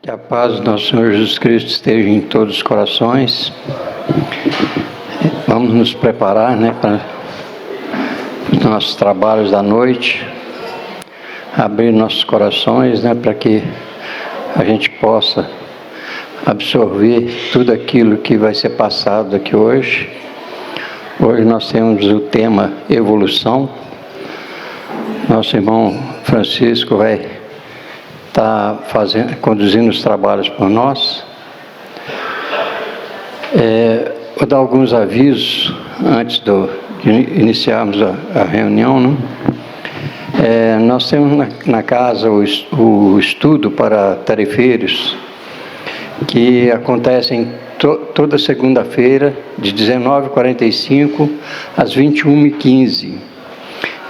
Que a paz do nosso Senhor Jesus Cristo esteja em todos os corações. Vamos nos preparar, para os nossos trabalhos da noite. Abrir nossos corações, para que a gente possa absorver tudo aquilo que vai ser passado aqui hoje. Hoje nós temos o tema evolução. Nosso irmão Francisco vai está conduzindo os trabalhos por nós. Vou dar alguns avisos antes de iniciarmos a reunião. Nós temos na casa o estudo para tarefeiros, que acontece toda segunda-feira, de 19h45 às 21h15.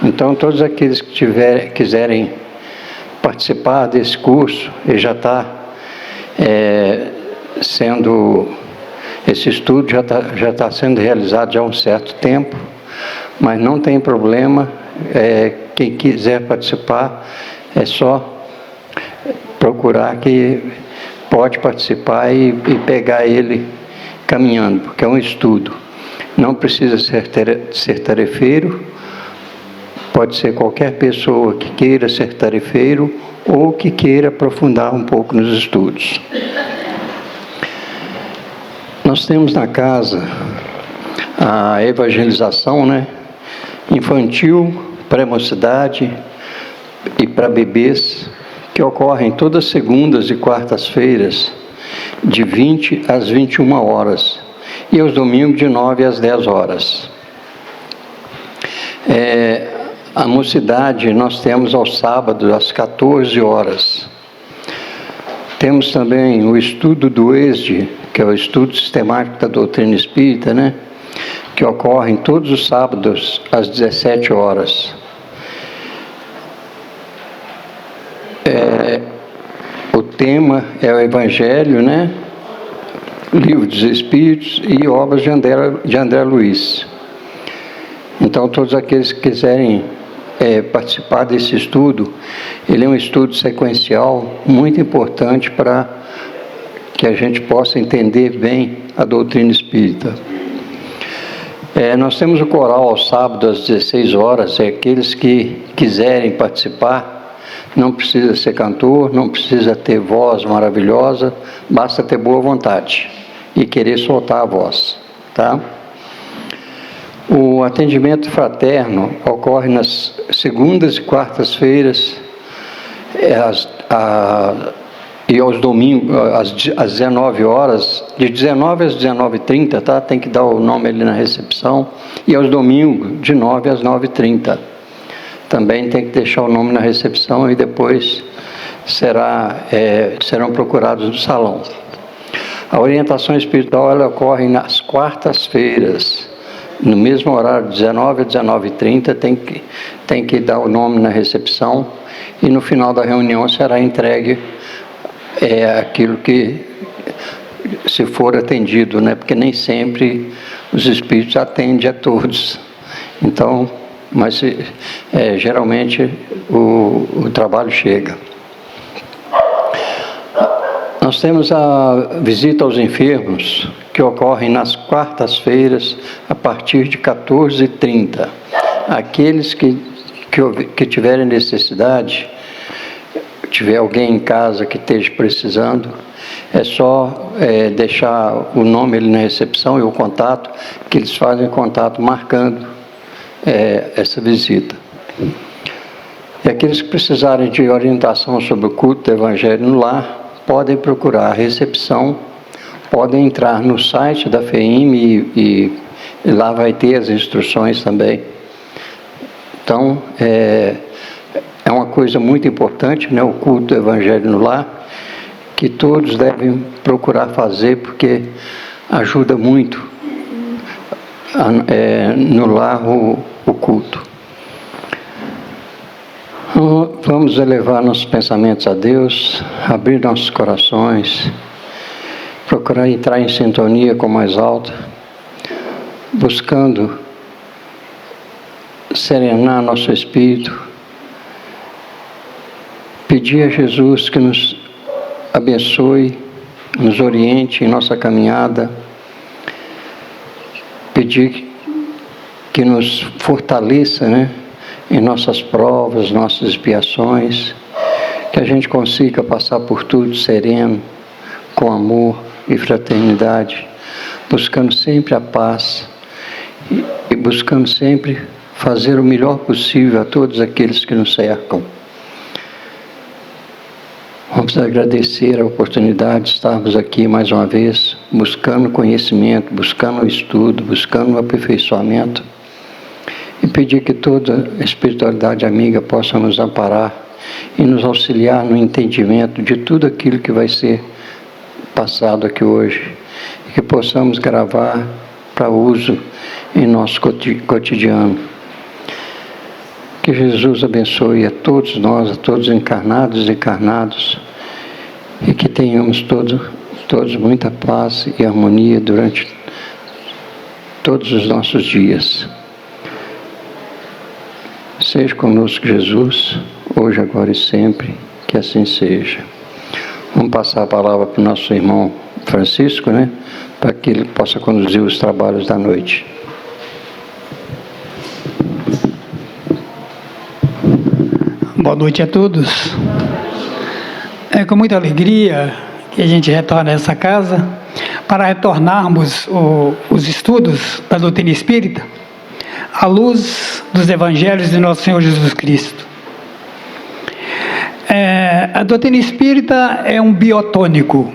Então, todos aqueles que quiserem participar desse curso, ele já está esse estudo já está sendo realizado já há um certo tempo, mas não tem problema, quem quiser participar, é só procurar que pode participar e pegar ele caminhando, porque é um estudo, não precisa ser tarefeiro. Pode ser qualquer pessoa que queira ser tarefeiro ou que queira aprofundar um pouco nos estudos. Nós temos na casa a evangelização, infantil, pré-mocidade e para bebês, que ocorrem todas segundas e quartas-feiras, de 20 às 21 horas, e aos domingos de 9 às 10 horas. A mocidade nós temos aos sábados, às 14 horas. Temos também o estudo do ESD, que é o estudo sistemático da doutrina espírita, que ocorre todos os sábados, às 17 horas. O tema é o Evangelho, Livro dos Espíritos e obras de André Luiz. Então, todos aqueles que quiserem participar desse estudo, ele é um estudo sequencial muito importante para que a gente possa entender bem a doutrina espírita. Nós temos o coral ao sábado às 16 horas, aqueles que quiserem participar, não precisa ser cantor, não precisa ter voz maravilhosa, basta ter boa vontade e querer soltar a voz, tá? O atendimento fraterno ocorre nas segundas e quartas-feiras e aos domingos, às 19 horas, de 19 às 19h30, tá? Tem que dar o nome ali na recepção, e aos domingos, de 9 às 9h30. Também tem que deixar o nome na recepção e depois serão procurados no salão. A orientação espiritual ela ocorre nas quartas-feiras, no mesmo horário, de 19 a 19h30, tem que dar o nome na recepção e no final da reunião será entregue aquilo que, se for atendido, porque nem sempre os espíritos atendem a todos. Então, mas geralmente o trabalho chega. Nós temos a visita aos enfermos, que ocorre nas quartas-feiras, a partir de 14h30. Aqueles que tiverem necessidade, tiver alguém em casa que esteja precisando, é só deixar o nome ali na recepção e o contato, que eles fazem contato marcando essa visita. E aqueles que precisarem de orientação sobre o culto do Evangelho no lar, podem procurar a recepção, podem entrar no site da FEIM e lá vai ter as instruções também. Então, é uma coisa muito importante, o culto do Evangelho no lar, que todos devem procurar fazer, porque ajuda muito no lar o culto. Vamos elevar nossos pensamentos a Deus, abrir nossos corações, procurar entrar em sintonia com o mais alto, buscando serenar nosso espírito, pedir a Jesus que nos abençoe, nos oriente em nossa caminhada. Pedir que nos fortaleça, né, em nossas provas, nossas expiações, que a gente consiga passar por tudo sereno, com amor e fraternidade, buscando sempre a paz e buscando sempre fazer o melhor possível a todos aqueles que nos cercam. Vamos agradecer a oportunidade de estarmos aqui mais uma vez, buscando conhecimento, buscando o estudo, buscando o aperfeiçoamento, e pedir que toda a espiritualidade amiga possa nos amparar e nos auxiliar no entendimento de tudo aquilo que vai ser passado aqui hoje, e que possamos gravar para uso em nosso cotidiano. Que Jesus abençoe a todos nós, a todos encarnados e encarnados, e que tenhamos todos muita paz e harmonia durante todos os nossos dias. Seja conosco, Jesus, hoje, agora e sempre, que assim seja. Vamos passar a palavra para o nosso irmão Francisco, né, para que ele possa conduzir os trabalhos da noite. Boa noite a todos. É com muita alegria que a gente retorna a essa casa para retornarmos os estudos da doutrina espírita à luz dos evangelhos de nosso Senhor Jesus Cristo. A doutrina espírita é um biotônico.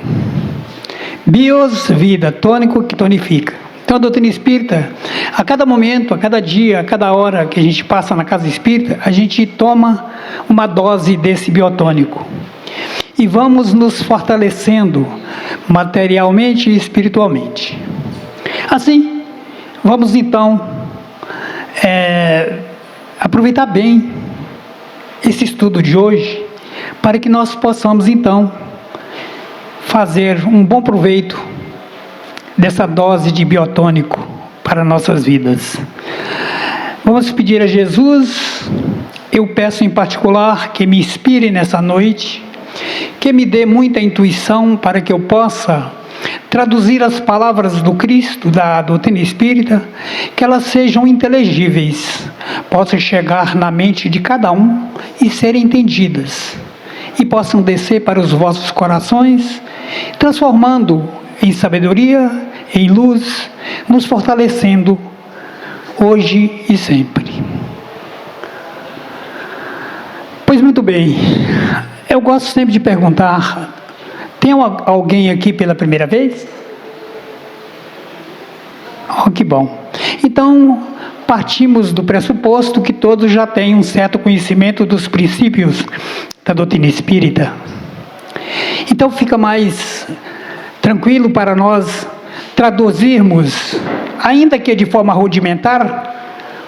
Bios, vida, tônico, que tonifica. Então a doutrina espírita, a cada momento, a cada dia, a cada hora que a gente passa na casa espírita, a gente toma uma dose desse biotônico. E vamos nos fortalecendo materialmente e espiritualmente. Assim, vamos então aproveitar bem esse estudo de hoje, para que nós possamos então fazer um bom proveito dessa dose de biotônico para nossas vidas. Vamos pedir a Jesus, eu peço em particular que me inspire nessa noite, que me dê muita intuição para que eu possa traduzir as palavras do Cristo, da doutrina espírita, que elas sejam inteligíveis, possam chegar na mente de cada um e serem entendidas, e possam descer para os vossos corações, transformando em sabedoria, em luz, nos fortalecendo hoje e sempre. Pois muito bem, eu gosto sempre de perguntar, tem alguém aqui pela primeira vez? Oh, que bom. Então, partimos do pressuposto que todos já têm um certo conhecimento dos princípios da doutrina espírita. Então fica mais tranquilo para nós traduzirmos, ainda que de forma rudimentar,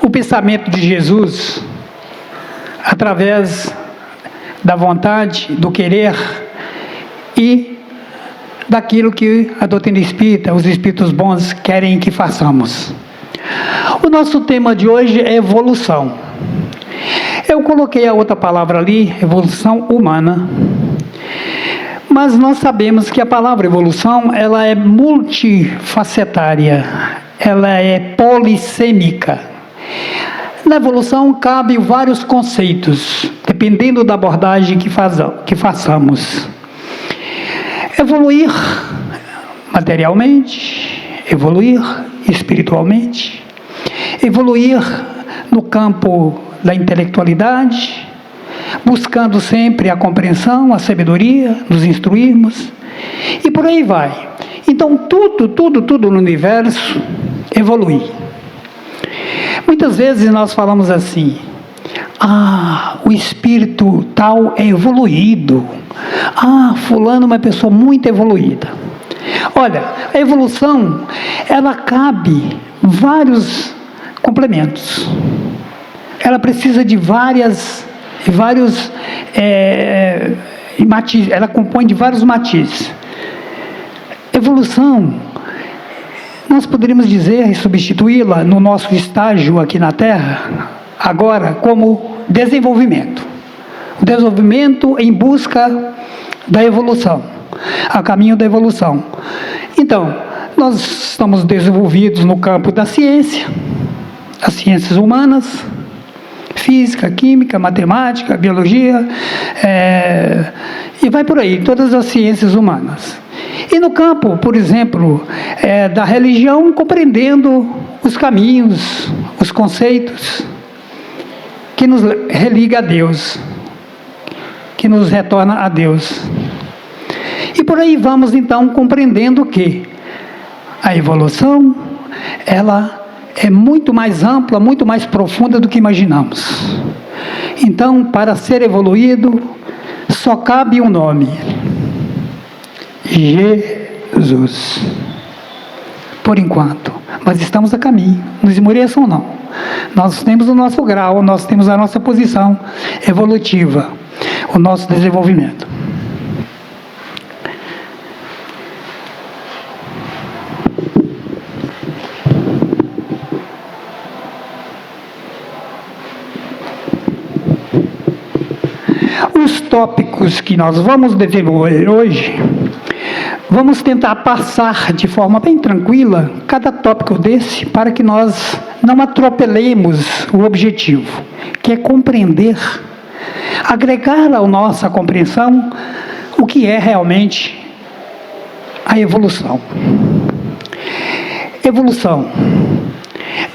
o pensamento de Jesus, através da vontade, do querer e daquilo que a doutrina espírita, os espíritos bons querem que façamos. O nosso tema de hoje é evolução. Eu coloquei a outra palavra ali, evolução humana. Mas nós sabemos que a palavra evolução, ela é multifacetária, ela é polissêmica. Na evolução cabe vários conceitos, dependendo da abordagem que façamos. Evoluir materialmente, evoluir espiritualmente, evoluir no campo da intelectualidade, buscando sempre a compreensão, a sabedoria, nos instruirmos, e por aí vai. Então tudo no universo evolui. Muitas vezes nós falamos assim, o espírito tal é evoluído, fulano é uma pessoa muito evoluída. Olha, a evolução, ela cabe vários complementos, ela precisa de vários matizes, ela compõe de vários matizes. Evolução, nós poderíamos dizer e substituí-la no nosso estágio aqui na Terra, agora, como desenvolvimento. O desenvolvimento em busca da evolução. a caminho da evolução. Então, nós estamos desenvolvidos no campo da ciência, as ciências humanas, física, química, matemática, biologia, e vai por aí, todas as ciências humanas. E no campo, por exemplo, da religião, compreendendo os caminhos, os conceitos que nos religa a Deus, que nos retorna a Deus. E por aí vamos então compreendendo que a evolução, ela é muito mais ampla, muito mais profunda do que imaginamos. Então, para ser evoluído, só cabe um nome: Jesus. Por enquanto. Mas estamos a caminho. Não esmoreçam, não. Nós temos o nosso grau, nós temos a nossa posição evolutiva, o nosso desenvolvimento. Os tópicos que nós vamos desenvolver hoje, vamos tentar passar de forma bem tranquila cada tópico desse, para que nós não atropelemos o objetivo, que é compreender, agregar à nossa compreensão o que é realmente a evolução. Evolução.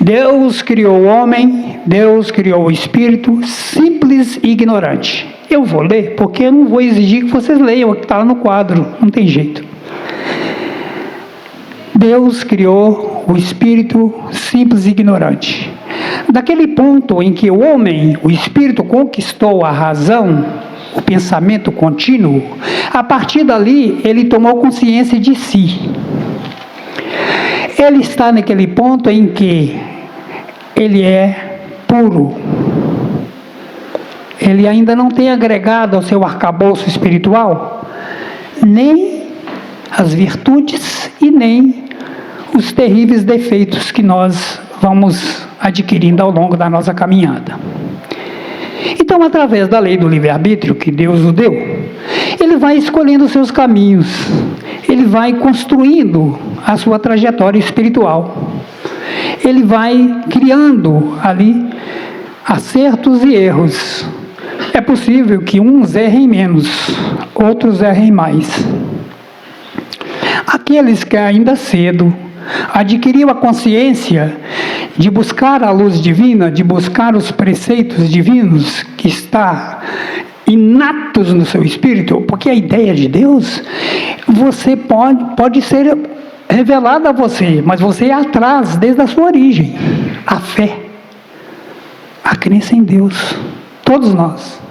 Deus criou o homem, Deus criou o espírito simples e ignorante. Eu vou ler, porque eu não vou exigir que vocês leiam o que está lá no quadro, não tem jeito. Deus criou o espírito simples e ignorante. Daquele ponto em que o homem, o espírito, conquistou a razão, o pensamento contínuo, a partir dali ele tomou consciência de si. Ele está naquele ponto em que ele é puro. Ele ainda não tem agregado ao seu arcabouço espiritual nem as virtudes e nem os terríveis defeitos que nós vamos adquirindo ao longo da nossa caminhada. Então, através da lei do livre-arbítrio que Deus o deu, ele vai escolhendo os seus caminhos, ele vai construindo a sua trajetória espiritual, ele vai criando ali acertos e erros. É possível que uns errem menos, outros errem mais. Aqueles que ainda cedo adquiriu a consciência de buscar a luz divina, de buscar os preceitos divinos que está inatos no seu espírito, porque a ideia de Deus, você pode ser revelada a você, mas você é atrás desde a sua origem. A fé, a crença em Deus, todos nós.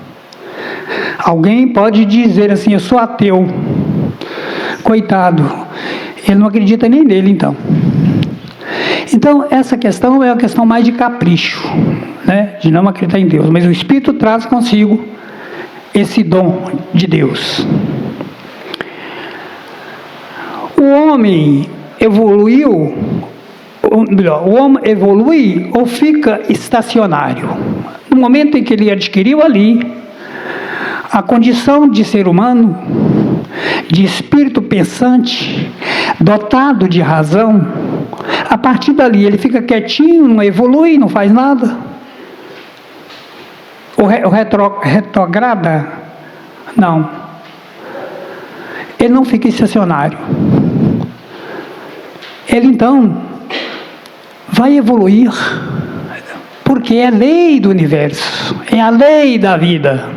Alguém pode dizer assim: eu sou ateu. Coitado, ele não acredita nem nele, então. Então, essa questão é uma questão mais de capricho, né? De não acreditar em Deus. Mas o Espírito traz consigo esse dom de Deus. O homem evoluiu, ou melhor, o homem evolui ou fica estacionário. No momento em que ele adquiriu ali a condição de ser humano, de espírito pensante, dotado de razão, a partir dali ele fica quietinho, não evolui, não faz nada. O retrograda? Não. Ele não fica estacionário. Ele então vai evoluir, porque é a lei do universo, é a lei da vida.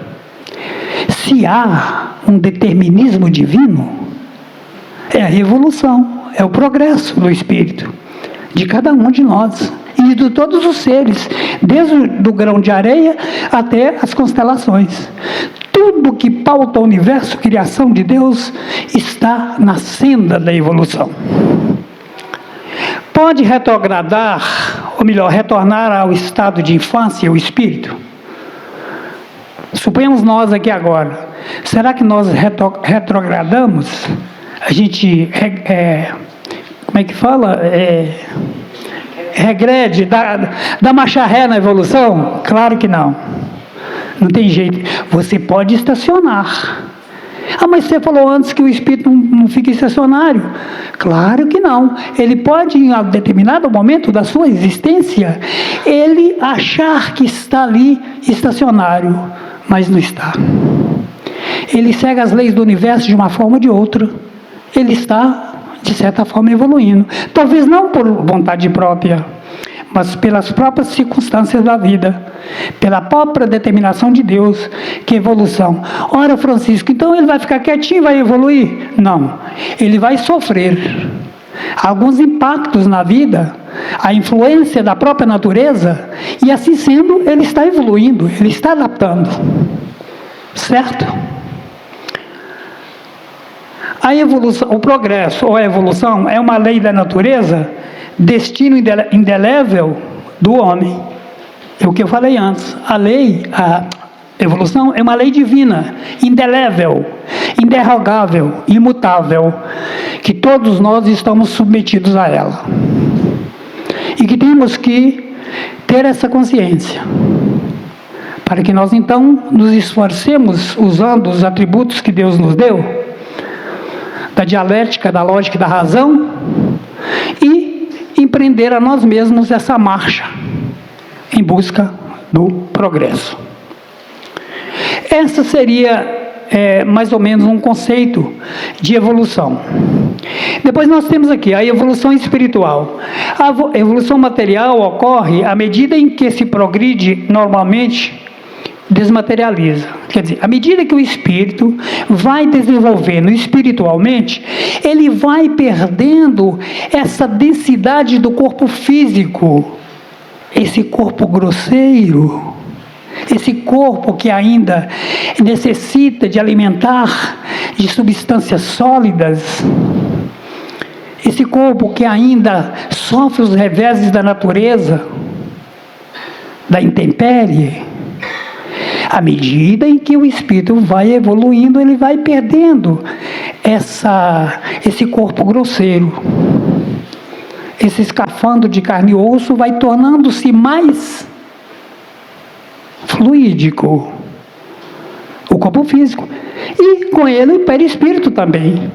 Se há um determinismo divino, é a evolução, é o progresso do espírito, de cada um de nós, e de todos os seres, desde o grão de areia até as constelações. Tudo que pauta o universo, criação de Deus, está na senda da evolução. Pode retrogradar, ou melhor, retornar ao estado de infância, o espírito? Suponhamos nós aqui agora, será que nós retrogradamos? A gente, como é que fala? Regrede, dá marcha ré na evolução? Claro que não. Não tem jeito. Você pode estacionar. Ah, mas você falou antes que o espírito não fica estacionário. Claro que não. Ele pode, em determinado momento da sua existência, ele achar que está ali estacionário, mas não está. Ele segue as leis do universo de uma forma ou de outra. Ele está, de certa forma, evoluindo. Talvez não por vontade própria, mas pelas próprias circunstâncias da vida, pela própria determinação de Deus, que é evolução. Ora, Francisco, então ele vai ficar quietinho e vai evoluir? Não, ele vai sofrer alguns impactos na vida, a influência da própria natureza, e assim sendo, ele está evoluindo, ele está adaptando, certo? A evolução, o progresso ou a evolução é uma lei da natureza, destino indelével do homem. É o que eu falei antes. A evolução é uma lei divina, indelével, inderrogável, imutável, que todos nós estamos submetidos a ela. E que temos que ter essa consciência, para que nós então nos esforcemos usando os atributos que Deus nos deu, da dialética, da lógica e da razão, e empreender a nós mesmos essa marcha em busca do progresso. Essa seria mais ou menos um conceito de evolução. Depois nós temos aqui a evolução espiritual. A evolução material ocorre à medida em que se progride normalmente, desmaterializa. Quer dizer, à medida que o espírito vai desenvolvendo espiritualmente, ele vai perdendo essa densidade do corpo físico, esse corpo grosseiro, esse corpo que ainda necessita de alimentar de substâncias sólidas, esse corpo que ainda sofre os reveses da natureza, da intempérie. À medida em que o espírito vai evoluindo, ele vai perdendo esse corpo grosseiro. Esse escafandro de carne e osso vai tornando-se mais fluídico, o corpo físico. E com ele o perispírito também.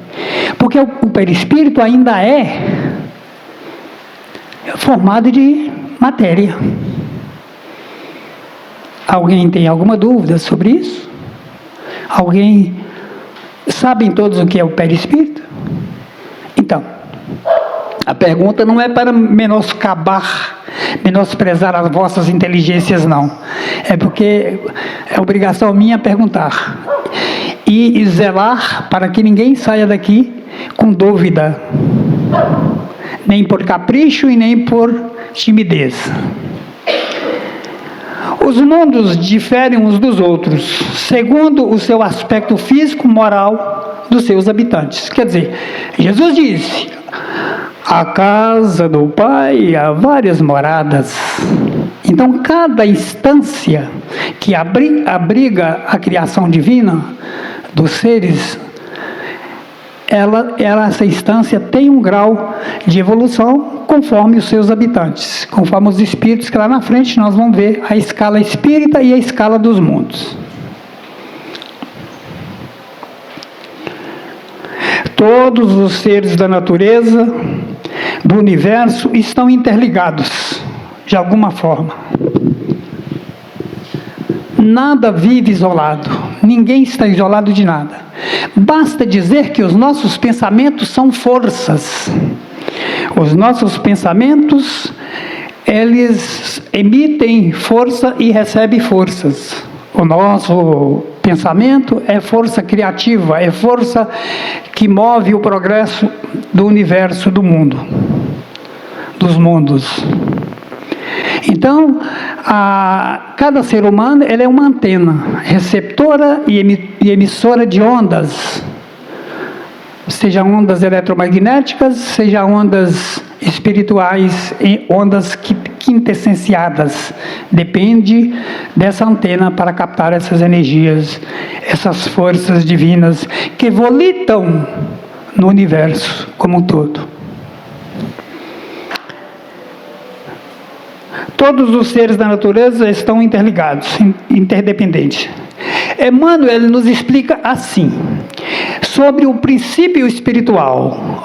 Porque o perispírito ainda é formado de matéria. Alguém tem alguma dúvida sobre isso? Alguém sabem todos o que é o perispírito? Então, a pergunta não é para menosprezar as vossas inteligências, não. É porque é obrigação minha perguntar. E zelar para que ninguém saia daqui com dúvida. Nem por capricho e nem por timidez. Os mundos diferem uns dos outros, segundo o seu aspecto físico, moral dos seus habitantes. Quer dizer, Jesus disse: a casa do Pai há várias moradas. Então, cada instância que abriga a criação divina dos seres, essa instância tem um grau de evolução conforme os seus habitantes, conforme os espíritos, que lá na frente nós vamos ver a escala espírita e a escala dos mundos. Todos os seres da natureza, do universo, estão interligados, de alguma forma. Nada vive isolado, ninguém está isolado de nada. Basta dizer que os nossos pensamentos são forças. Os nossos pensamentos, eles emitem força e recebem forças. O nosso pensamento é força criativa, é força que move o progresso do universo, do mundo, dos mundos. Então, cada ser humano ele é uma antena, receptora e emissora de ondas, seja ondas eletromagnéticas, seja ondas espirituais, ondas quintessenciadas. Depende dessa antena para captar essas energias, essas forças divinas que volitam no universo como um todo. Todos os seres da natureza estão interligados, interdependentes. Emmanuel nos explica assim: sobre o princípio espiritual.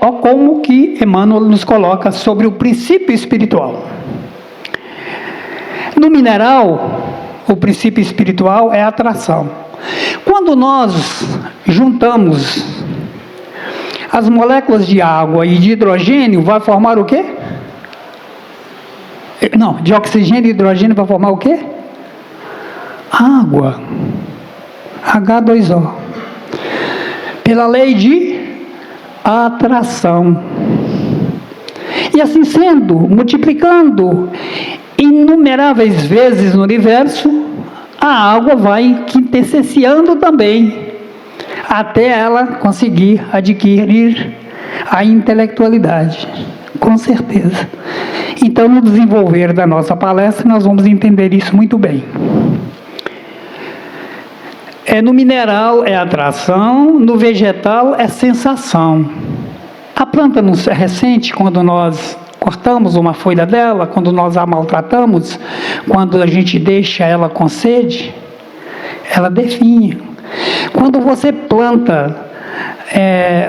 Ó como que Emmanuel nos coloca sobre o princípio espiritual. No mineral, o princípio espiritual é a atração. Quando nós juntamos as moléculas de água e de hidrogênio, vai formar o quê? Não, de oxigênio e hidrogênio vai formar o quê? Água. H2O. Pela lei de atração. E assim sendo, multiplicando inumeráveis vezes no universo, a água vai quintessenciando também, até ela conseguir adquirir a intelectualidade, com certeza. Então, no desenvolver da nossa palestra, nós vamos entender isso muito bem. No mineral é atração, no vegetal é sensação. A planta não ressente quando nós cortamos uma folha dela, quando nós a maltratamos, quando a gente deixa ela com sede, ela definha. Quando você planta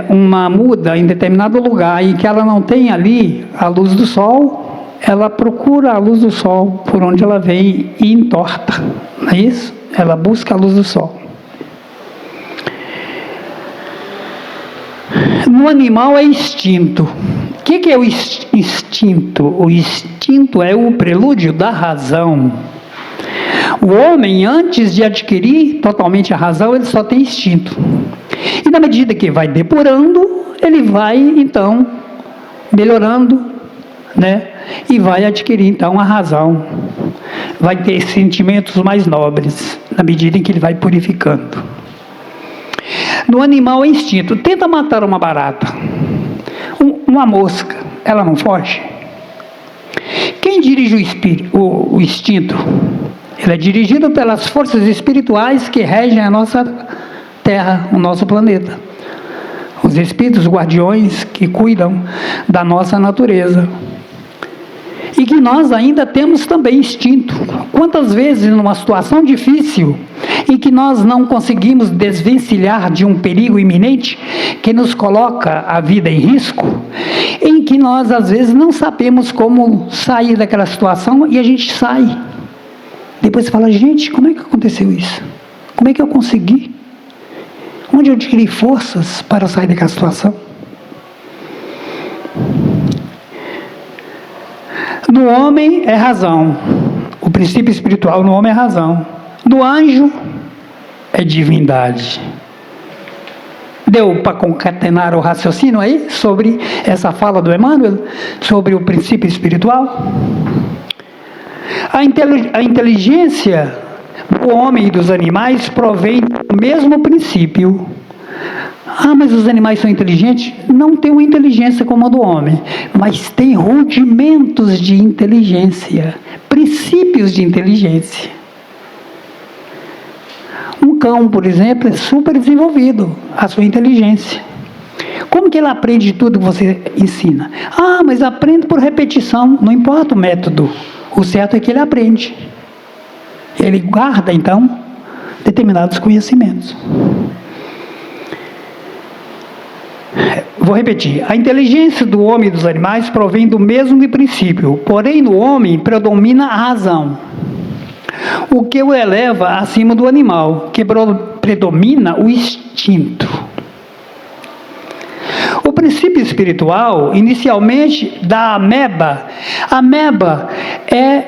uma muda em determinado lugar e que ela não tem ali a luz do sol, ela procura a luz do sol por onde ela vem e entorta, não é isso? Ela busca a luz do sol. No animal é instinto. O que é o instinto? O instinto é o prelúdio da razão. O homem, antes de adquirir totalmente a razão, ele só tem instinto. E na medida que vai depurando, ele vai, então, melhorando, né? E vai adquirir, então, a razão. Vai ter sentimentos mais nobres, na medida em que ele vai purificando. No animal é instinto. Tenta matar uma barata, uma mosca, ela não foge? Quem dirige o instinto? Ele é dirigido pelas forças espirituais que regem a nossa Terra, o nosso planeta. Os espíritos guardiões que cuidam da nossa natureza. E que nós ainda temos também instinto. Quantas vezes, numa situação difícil, em que nós não conseguimos desvencilhar de um perigo iminente, que nos coloca a vida em risco, em que nós, às vezes, não sabemos como sair daquela situação e a gente sai. Depois você fala, gente, como é que aconteceu isso? Como é que eu consegui? Onde eu adquiri forças para sair daquela situação? No homem é razão. O princípio espiritual no homem é razão. No anjo é divindade. Deu para concatenar o raciocínio aí sobre essa fala do Emmanuel, sobre o princípio espiritual? A inteligência do homem e dos animais provém do mesmo princípio. Ah, mas os animais são inteligentes? Não tem uma inteligência como a do homem, mas tem rudimentos de inteligência, princípios de inteligência. Um cão, por exemplo, é super desenvolvido, a sua inteligência. Como que ele aprende tudo que você ensina? Ah, mas aprende por repetição, não importa o método. O certo é que ele aprende. Ele guarda, então, determinados conhecimentos. Vou repetir. A inteligência do homem e dos animais provém do mesmo princípio, porém no homem predomina a razão, o que o eleva acima do animal, que predomina o instinto. O princípio espiritual, inicialmente, da ameba. A ameba é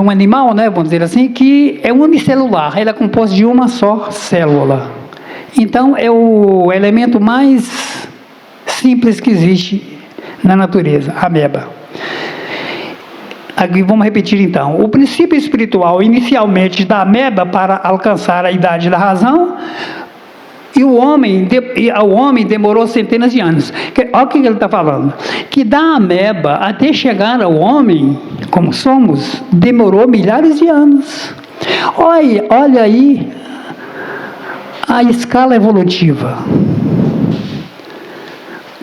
um animal, né, vamos dizer assim, que é unicelular, ele é composto de uma só célula. Então, é o elemento mais simples que existe na natureza, a ameba. Aqui vamos repetir então. O princípio espiritual, inicialmente, da ameba para alcançar a idade da razão, e o homem demorou centenas de anos. Olha o que ele está falando. Que da ameba até chegar ao homem, como somos, demorou milhares de anos. Olha aí a escala evolutiva.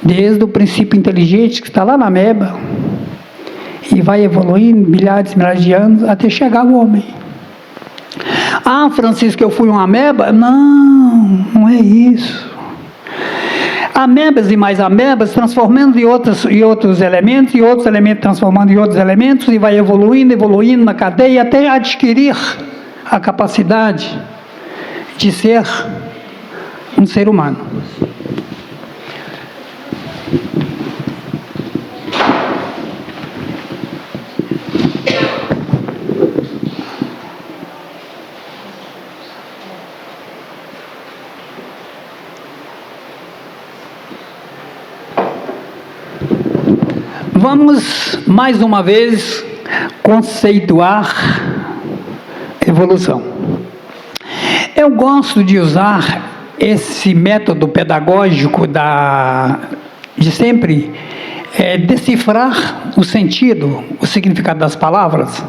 Desde o princípio inteligente, que está lá na ameba, e vai evoluindo milhares de anos até chegar ao homem. A Ah, Francisco, eu fui uma ameba? Não, não é isso. Amebas e mais amebas, transformando em outros elementos, e outros elementos transformando em outros elementos, e vai evoluindo, evoluindo na cadeia, até adquirir a capacidade de ser um ser humano. Vamos, mais uma vez, conceituar evolução. Eu gosto de usar esse método pedagógico de sempre decifrar o sentido, o significado das palavras,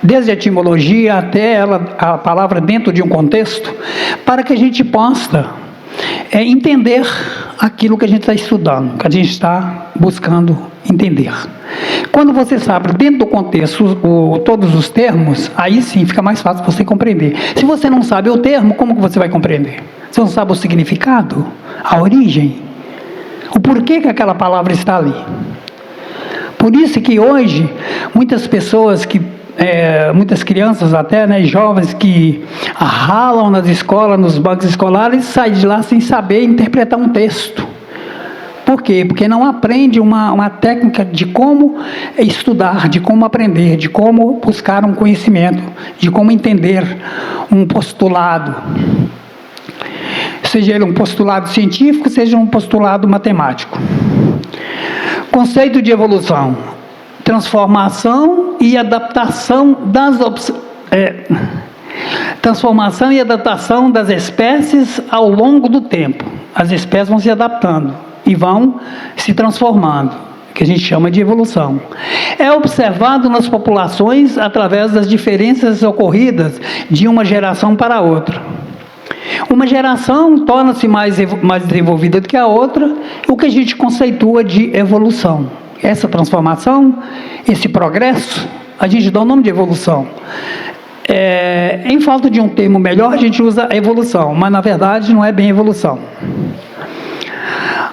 desde a etimologia até a palavra dentro de um contexto, para que a gente possa entender aquilo que a gente está estudando, que a gente está buscando entender. Quando você sabe dentro do contexto todos os termos, aí sim fica mais fácil você compreender. Se você não sabe o termo, como que você vai compreender? Você não sabe o significado, a origem, o porquê que aquela palavra está ali. Por isso que hoje muitas pessoas muitas crianças até, né, jovens que ralam nas escolas, nos bancos escolares, saem de lá sem saber interpretar um texto. Por quê? Porque não aprende uma técnica de como estudar, de como aprender, de como buscar um conhecimento, de como entender um postulado. Seja ele um postulado científico, seja um postulado matemático. Conceito de evolução: transformação e adaptação das espécies ao longo do tempo. As espécies vão se adaptando e vão se transformando, que a gente chama de evolução. É observado nas populações através das diferenças ocorridas de uma geração para outra. Uma geração torna-se mais desenvolvida do que a outra, o que a gente conceitua de evolução. Essa transformação, esse progresso, a gente dá o nome de evolução. Em falta de um termo melhor, a gente usa evolução, mas na verdade não é bem evolução.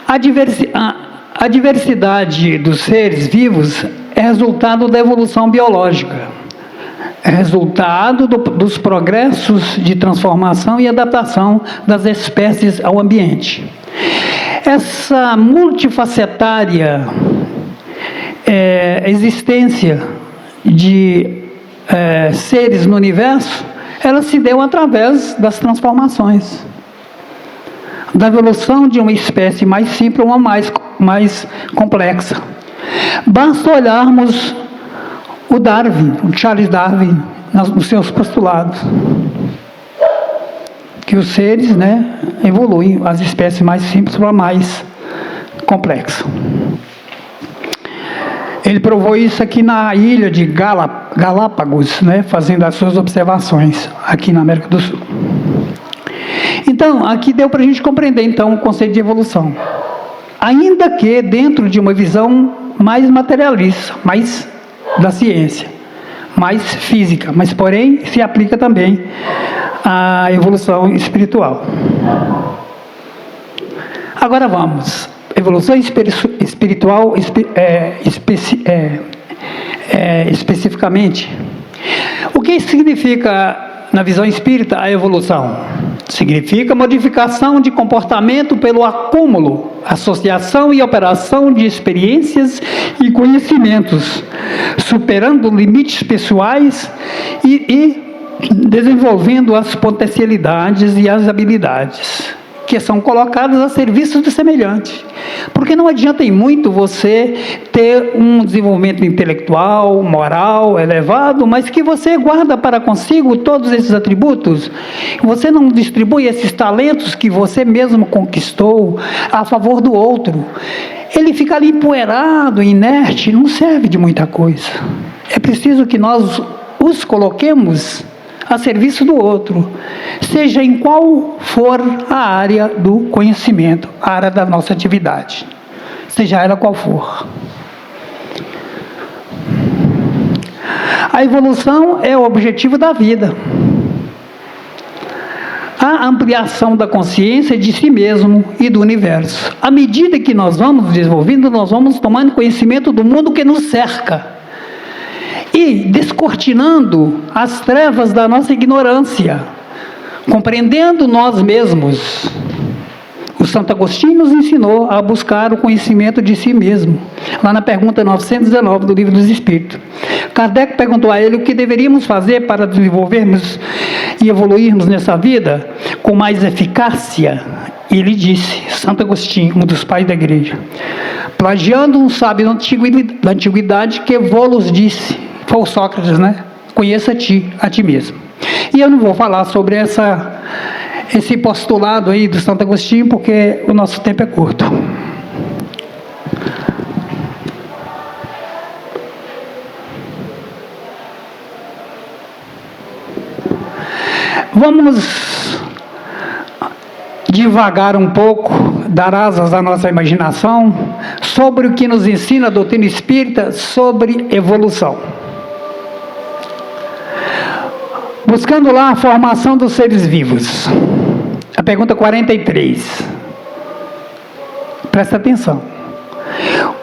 A diversidade dos seres vivos é resultado da evolução biológica, é resultado dos progressos de transformação e adaptação das espécies ao ambiente. Essa multifacetária existência de seres no universo, ela se deu através das transformações, da evolução de uma espécie mais simples a uma mais complexa. Basta olharmos o Charles Darwin, nos seus postulados, que os seres, evoluem, as espécies mais simples para mais complexas. Ele provou isso aqui na ilha de Galápagos, fazendo as suas observações aqui na América do Sul. Então, aqui deu para a gente compreender então o conceito de evolução, ainda que dentro de uma visão mais materialista, mais da ciência, mais física, mas porém se aplica também à evolução espiritual. Agora vamos. Evolução espiritual especificamente. O que significa, na visão espírita, a evolução? Significa modificação de comportamento pelo acúmulo, associação e operação de experiências e conhecimentos, superando limites pessoais e desenvolvendo as potencialidades e as habilidades que são colocadas a serviço do semelhante. Porque não adianta em muito você ter um desenvolvimento intelectual, moral, elevado, mas que você guarda para consigo todos esses atributos, você não distribui esses talentos que você mesmo conquistou a favor do outro. Ele fica ali empoeirado, inerte, não serve de muita coisa. É preciso que nós os coloquemos a serviço do outro, seja em qual for a área do conhecimento, a área da nossa atividade, seja ela qual for. A evolução é o objetivo da vida. a ampliação da consciência de si mesmo e do universo. À medida que nós vamos desenvolvendo, nós vamos tomando conhecimento do mundo que nos cerca e descortinando as trevas da nossa ignorância, compreendendo nós mesmos. O Santo Agostinho nos ensinou a buscar o conhecimento de si mesmo, lá na pergunta 919 do Livro dos Espíritos. Kardec perguntou a ele o que deveríamos fazer para desenvolvermos e evoluirmos nessa vida com mais eficácia. E ele disse, Santo Agostinho, um dos pais da igreja, plagiando um sábio da antiguidade que vos disse, foi o Sócrates, né? Conheça a ti mesmo. E eu não vou falar sobre esse postulado aí do Santo Agostinho, porque o nosso tempo é curto. Vamos divagar um pouco, dar asas à nossa imaginação sobre o que nos ensina a doutrina espírita sobre evolução. Buscando lá a formação dos seres vivos. A pergunta 43. Presta atenção.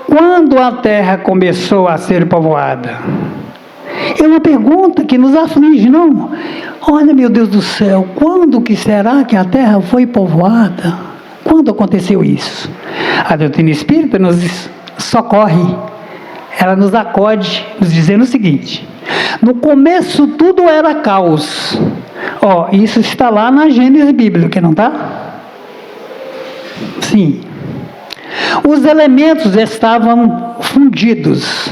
Quando a Terra começou a ser povoada? É uma pergunta que nos aflige, não? Olha, meu Deus do céu, quando que será que a Terra foi povoada? Quando aconteceu isso? A doutrina espírita nos socorre. Ela nos acode, nos dizendo o seguinte: no começo tudo era caos. Isso está lá na Gênese bíblica, não está? Sim. Os elementos estavam fundidos.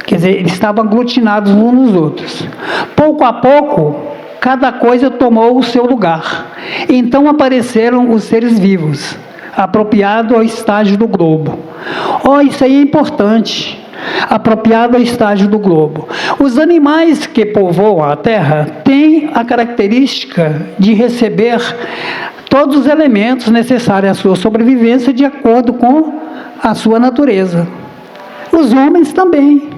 Quer dizer, eles estavam aglutinados uns nos outros. Pouco a pouco, cada coisa tomou o seu lugar. Então apareceram os seres vivos, apropriado ao estágio do globo. Isso aí é importante. Apropriado ao estágio do globo. Os animais que povoam a Terra têm a característica de receber todos os elementos necessários à sua sobrevivência de acordo com a sua natureza. Os homens também.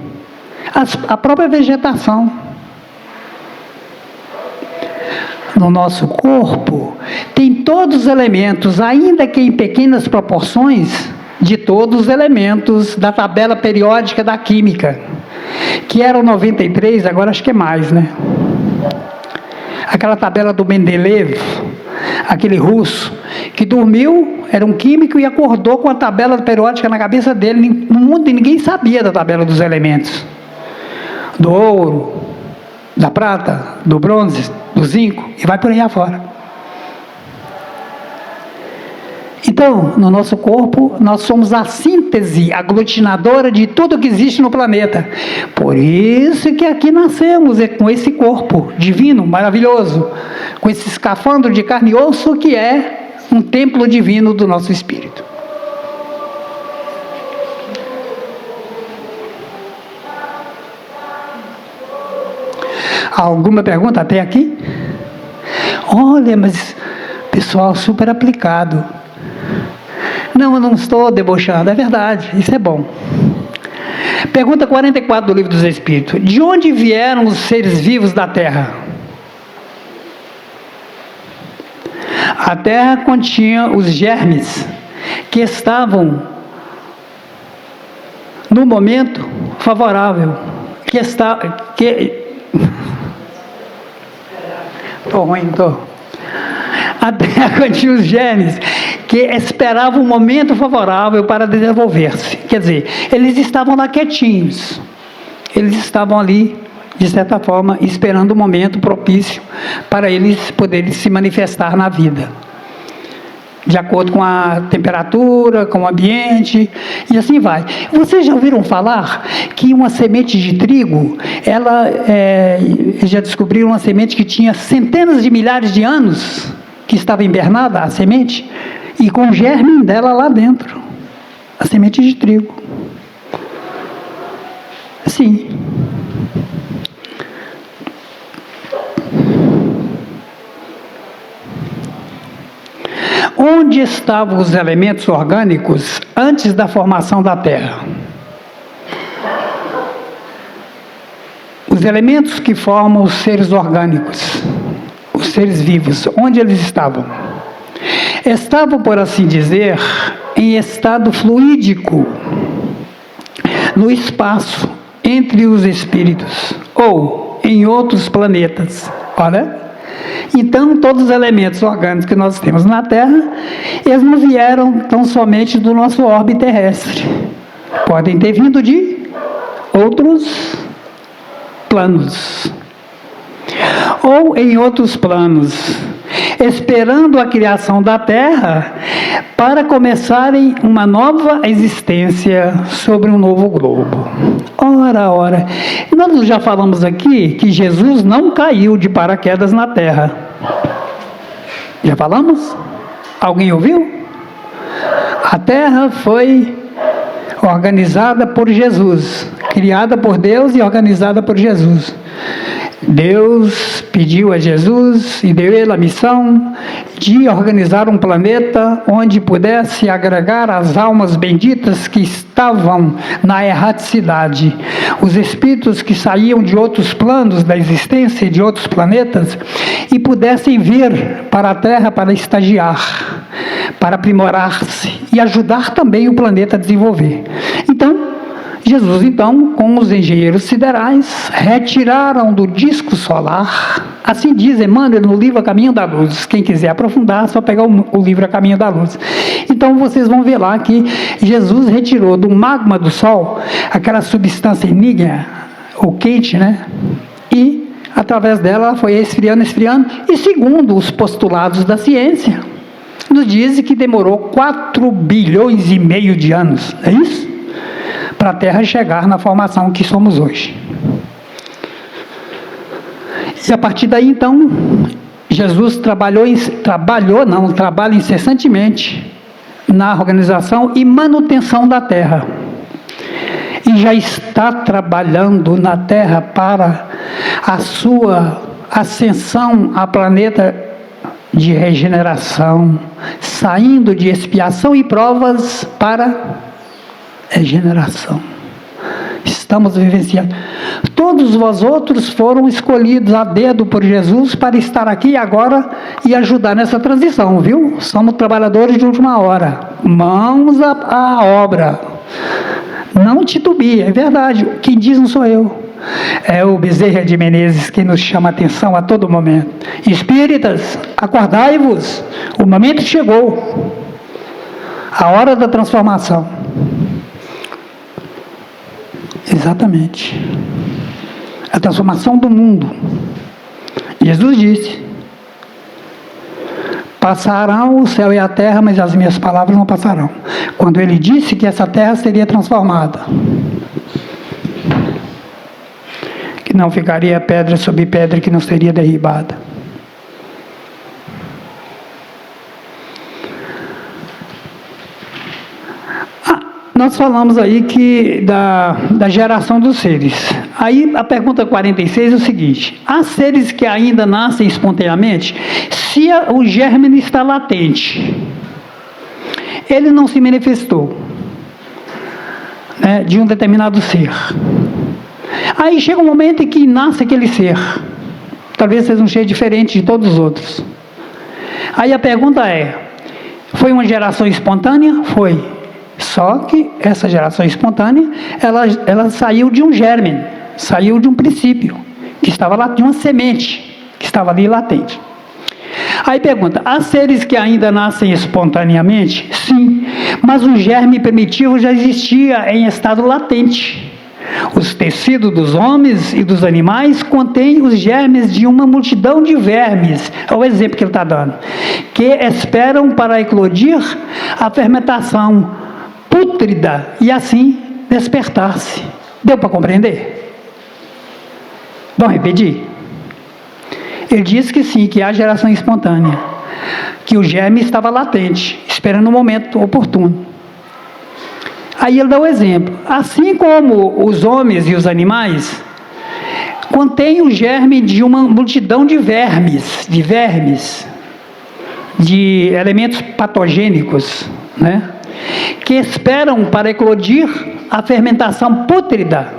A própria vegetação. No nosso corpo tem todos os elementos, ainda que em pequenas proporções, de todos os elementos da tabela periódica da química, que eram 93, agora acho que é mais, né? Aquela tabela do Mendeleev, aquele russo, que dormiu, era um químico e acordou com a tabela periódica na cabeça dele. No mundo ninguém sabia da tabela dos elementos. Do ouro, da prata, do bronze, do zinco, e vai por aí afora. Então, no nosso corpo, nós somos a síntese aglutinadora de tudo que existe no planeta. Por isso que aqui nascemos, com esse corpo divino, maravilhoso, com esse escafandro de carne e osso, que é um templo divino do nosso espírito. Alguma pergunta até aqui? Olha, mas pessoal super aplicado. Não, eu não estou debochando, é verdade, isso é bom. Pergunta 44 do Livro dos Espíritos. De onde vieram os seres vivos da Terra? A Terra continha os germes que estavam no momento favorável, A Terra continha os germes que esperavam um momento favorável para desenvolver-se. Quer dizer, eles estavam lá quietinhos. Eles estavam ali, de certa forma, esperando um momento propício para eles poderem se manifestar na vida. De acordo com a temperatura, com o ambiente, e assim vai. Vocês já ouviram falar que uma semente de trigo, já descobriram uma semente que tinha centenas de milhares de anos, que estava hibernada, a semente, e com o germe dela lá dentro, a semente de trigo. Sim. Onde estavam os elementos orgânicos antes da formação da Terra? Os elementos que formam os seres orgânicos. os seres vivos, onde eles estavam? Estavam, por assim dizer, em estado fluídico, no espaço entre os espíritos, ou em outros planetas. Olha, então todos os elementos orgânicos que nós temos na Terra, eles não vieram tão somente do nosso orbe terrestre, podem ter vindo de outros planos, ou em outros planos, esperando a criação da Terra para começarem uma nova existência sobre um novo globo. Ora, nós já falamos aqui que Jesus não caiu de paraquedas na Terra. Já falamos? Alguém ouviu? A Terra foi organizada por Jesus, criada por Deus e organizada por Jesus. Deus pediu a Jesus e deu ele a missão de organizar um planeta onde pudesse agregar as almas benditas que estavam na erraticidade, os espíritos que saíam de outros planos da existência, de outros planetas, e pudessem vir para a Terra para estagiar, para aprimorar-se e ajudar também o planeta a desenvolver. Então, Jesus, com os engenheiros siderais, retiraram do disco solar, assim diz Emmanuel no livro A Caminho da Luz. Quem quiser aprofundar, é só pegar o livro A Caminho da Luz. Então vocês vão ver lá que Jesus retirou do magma do Sol, aquela substância ígnea, ou quente, né? E, através dela, ela foi esfriando, e segundo os postulados da ciência, nos diz que demorou 4 bilhões e meio de anos, é isso? Para a Terra chegar na formação que somos hoje. E a partir daí, então, Jesus trabalha incessantemente na organização e manutenção da Terra. E já está trabalhando na Terra para a sua ascensão a planeta de regeneração, saindo de expiação e provas para regeneração. Estamos vivenciando. Todos vós outros foram escolhidos a dedo por Jesus para estar aqui agora e ajudar nessa transição, viu? Somos trabalhadores de última hora. Mãos à obra. Não titubie, é verdade. Quem diz não sou eu. É o Bezerra de Menezes que nos chama a atenção a todo momento. Espíritas, acordai-vos. O momento chegou. A hora da transformação. Exatamente. A transformação do mundo. Jesus disse: passarão o céu e a terra, mas as minhas palavras não passarão. Quando ele disse que essa terra seria transformada, que não ficaria pedra sobre pedra, que não seria derribada. Nós falamos aí da geração dos seres. Aí a pergunta 46 é o seguinte: há seres que ainda nascem espontaneamente? Se o germe está latente, ele não se manifestou, né, de um determinado ser. Aí chega um momento em que nasce aquele ser. Talvez seja um ser diferente de todos os outros. Aí a pergunta é: foi uma geração espontânea? Foi. Só que essa geração espontânea, ela saiu de um germe, saiu de um princípio, que estava lá, de uma semente, que estava ali latente. Aí pergunta: há seres que ainda nascem espontaneamente? Sim, mas o germe primitivo já existia em estado latente. Os tecidos dos homens e dos animais contêm os germes de uma multidão de vermes, é o exemplo que ele está dando, que esperam para eclodir a fermentação pútrida e assim despertar-se. Deu para compreender? Vamos repetir? Ele diz que sim, que há geração espontânea, que o germe estava latente, esperando o momento oportuno. Aí ele dá o exemplo: assim como os homens e os animais contêm o germe de uma multidão de vermes, de elementos patogênicos, né, que esperam para eclodir a fermentação pútrida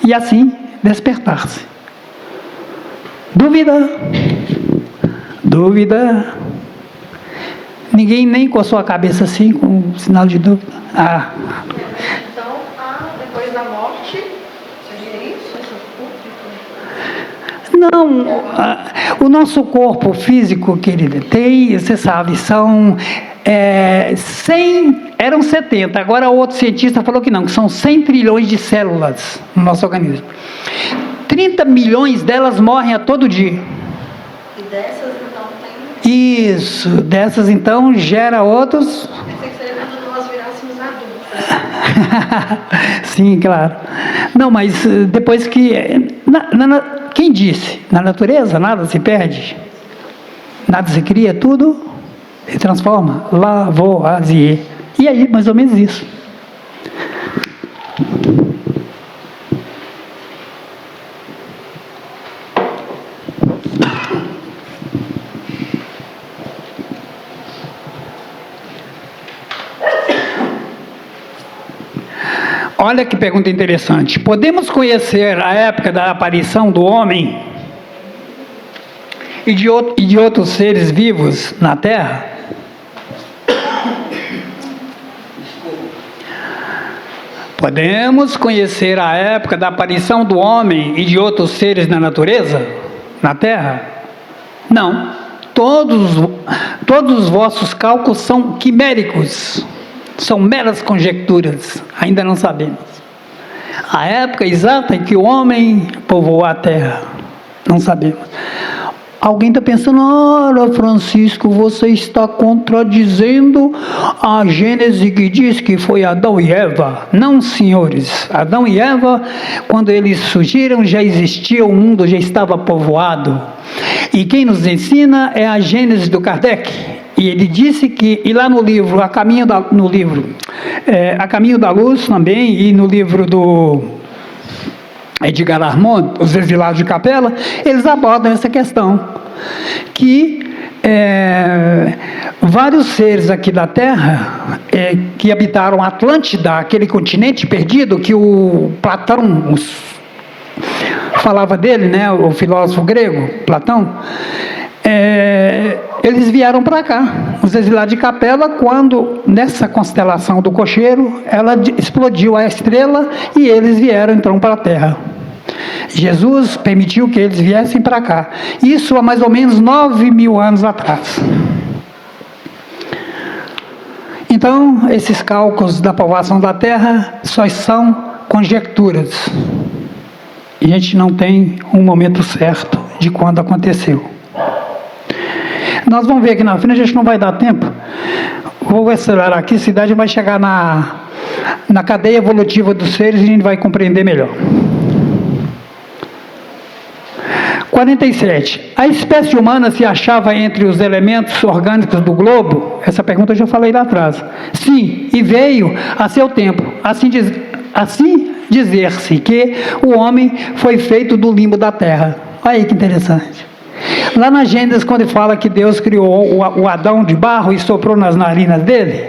e assim despertar-se. Dúvida? Dúvida? Ninguém nem coçou a cabeça assim, com sinal de dúvida? Ah. Então, depois da morte, seria isso? Não, o nosso corpo físico, querida, tem, você sabe, são 100, eram 70, agora outro cientista falou que não, que são 100 trilhões de células no nosso organismo. 30 milhões delas morrem a todo dia. E dessas, então, tem... Isso, dessas então gera outros... Pensei que seria quando nós virássemos adultos. Sim, claro. Não, mas depois que... quem disse? Na natureza nada se perde, nada se cria, tudo se transforma. Lavoisier. E aí, mais ou menos isso. Olha que pergunta interessante. Podemos conhecer a época da aparição do homem e de outros seres vivos na Terra? Podemos conhecer a época da aparição do homem e de outros seres na natureza, na Terra? Não. Todos os vossos cálculos são quiméricos. São meras conjecturas, ainda não sabemos. A época exata em que o homem povoou a terra, não sabemos. Alguém está pensando, ora Francisco, você está contradizendo a Gênese que diz que foi Adão e Eva. Não, senhores, Adão e Eva, quando eles surgiram, já existia, o mundo já estava povoado. E quem nos ensina é a Gênese do Kardec. E ele disse que, e lá no livro, A Caminho da Luz também, e no livro do Edgar Armand, Os Exilados de Capela, eles abordam essa questão, que vários seres aqui da Terra, que habitaram Atlântida, aquele continente perdido, que o Platão falava dele, né, o filósofo grego, Platão, eles vieram para cá, os exilados de Capela, quando nessa constelação do Cocheiro, ela explodiu a estrela e eles vieram então para a Terra. Jesus permitiu que eles viessem para cá, isso há mais ou menos 9.000 anos atrás. Então, esses cálculos da povoação da Terra só são conjecturas. E a gente não tem um momento certo de quando aconteceu. Nós vamos ver aqui na frente, a gente não vai dar tempo. Vou acelerar aqui, a cidade vai chegar na cadeia evolutiva dos seres e a gente vai compreender melhor. 47. A espécie humana se achava entre os elementos orgânicos do globo? Essa pergunta eu já falei lá atrás. Sim, e veio a seu tempo. Assim dizer-se que o homem foi feito do limbo da terra. Olha aí que interessante. Lá na Gênesis, quando ele fala que Deus criou o Adão de barro e soprou nas narinas dele,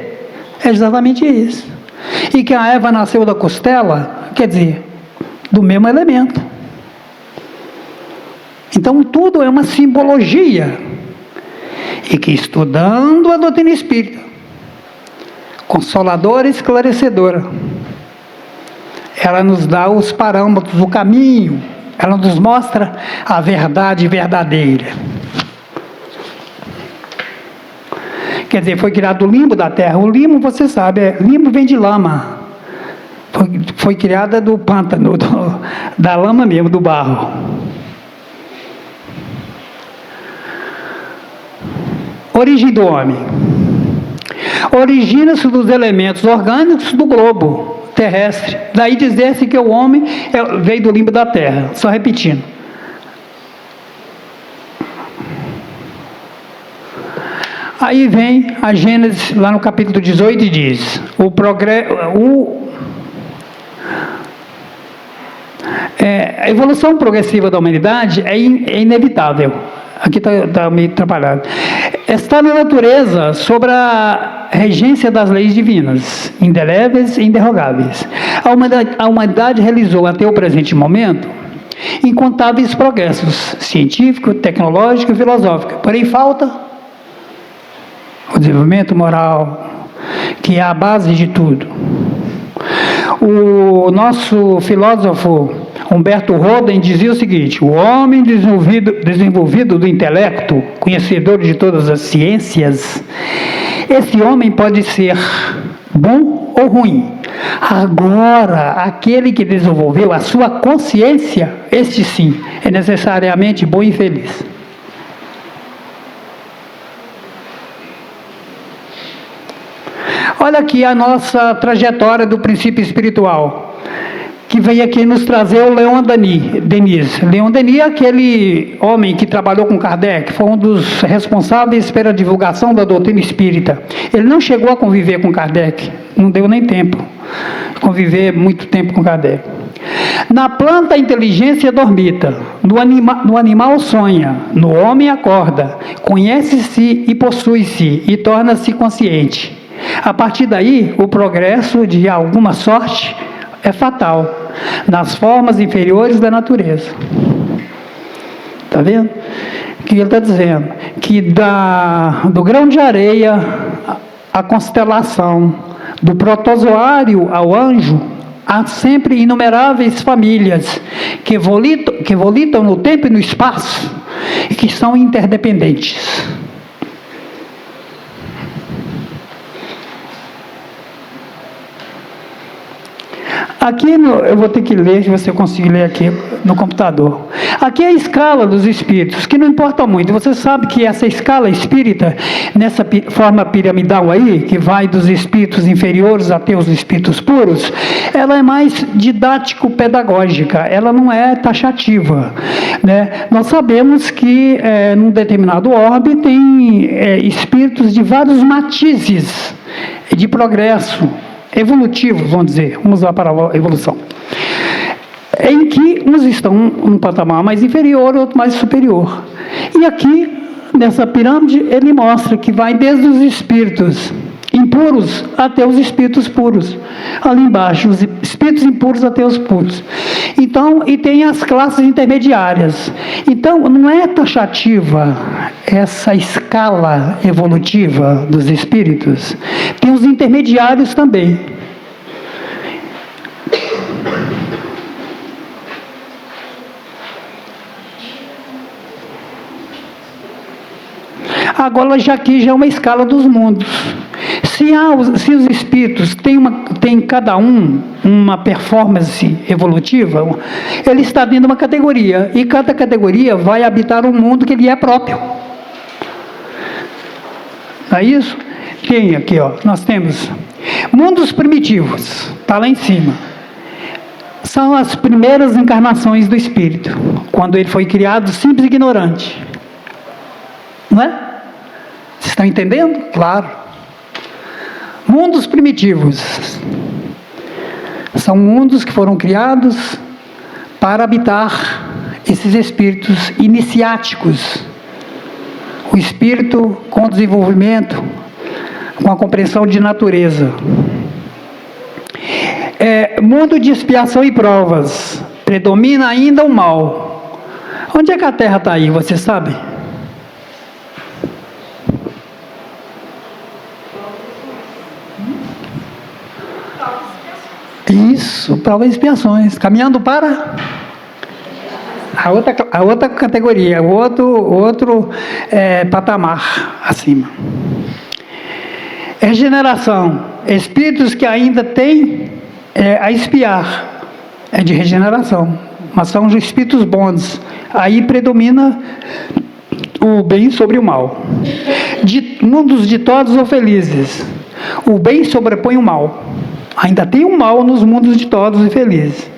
é exatamente isso. E que a Eva nasceu da costela, quer dizer, do mesmo elemento. Então tudo é uma simbologia. E que estudando a doutrina espírita, consoladora e esclarecedora, ela nos dá os parâmetros, o caminho, ela nos mostra a verdade verdadeira. Quer dizer, foi criado o limbo da terra. O limbo, você sabe, limbo vem de lama. Foi criada do pântano, da lama mesmo, do barro. Origem do homem. Origina-se dos elementos orgânicos do globo terrestre. Daí dizer-se que o homem veio do limbo da terra. Só repetindo. Aí vem a Gênesis, lá no capítulo 18, e diz: a evolução progressiva da humanidade é inevitável. Aqui está meio atrapalhado. Está na natureza sob a regência das leis divinas, indeléveis e inderrogáveis. A humanidade realizou até o presente momento incontáveis progressos científico, tecnológico e filosófico. Porém, falta o desenvolvimento moral, que é a base de tudo. O nosso filósofo Humberto Roden dizia o seguinte: o homem desenvolvido do intelecto, conhecedor de todas as ciências, esse homem pode ser bom ou ruim. Agora, aquele que desenvolveu a sua consciência, este sim, é necessariamente bom e feliz. Olha aqui a nossa trajetória do princípio espiritual, que vem aqui nos trazer o Leon Denis. Leon Denis é aquele homem que trabalhou com Kardec, foi um dos responsáveis pela divulgação da doutrina espírita. Ele não chegou a conviver com Kardec, não deu nem tempo de conviver muito tempo com Kardec. Na planta a inteligência dormita, no animal sonha, no homem acorda, conhece-se e possui-se e torna-se consciente. A partir daí, o progresso de alguma sorte é fatal nas formas inferiores da natureza. Está vendo? Que ele está dizendo que do grão de areia à constelação, do protozoário ao anjo, há sempre inumeráveis famílias que volitam no tempo e no espaço e que são interdependentes. Aqui eu vou ter que ler, se você conseguir ler aqui no computador. Aqui é a escala dos espíritos, que não importa muito. Você sabe que essa escala espírita, nessa forma piramidal aí, que vai dos espíritos inferiores até os espíritos puros, ela é mais didático-pedagógica, ela não é taxativa, né? Nós sabemos que num determinado orbe tem espíritos de vários matizes de progresso, evolutivos, vamos dizer, vamos usar a palavra evolução, em que uns estão num patamar mais inferior, outro mais superior. E aqui, nessa pirâmide, ele mostra que vai desde os espíritos impuros até os espíritos puros. Ali embaixo, os espíritos impuros até os puros. Então, e tem as classes intermediárias. Então, não é taxativa essa escala evolutiva dos espíritos. Tem os intermediários também. Agora, já aqui já é uma escala dos mundos. Se os espíritos têm cada um uma performance evolutiva, ele está dentro de uma categoria, e cada categoria vai habitar um mundo que lhe é próprio. Não é isso? Tem aqui, ó, nós temos mundos primitivos, está lá em cima. São as primeiras encarnações do espírito, quando ele foi criado simples e ignorante. Não é? Vocês estão entendendo? Claro. Mundos primitivos são mundos que foram criados para habitar esses espíritos iniciáticos. O espírito com desenvolvimento, com a compreensão de natureza. Mundo de expiação e provas. Predomina ainda o mal. Onde é que a Terra está aí, você sabe? Isso, provas e expiações. Caminhando para a outra categoria, o outro patamar acima. Regeneração. Espíritos que ainda têm a expiar. É de regeneração. Mas são os espíritos bons. Aí predomina o bem sobre o mal. Mundos ditosos ou felizes. O bem sobrepõe o mal. Ainda tem um mal nos mundos ditosos e felizes.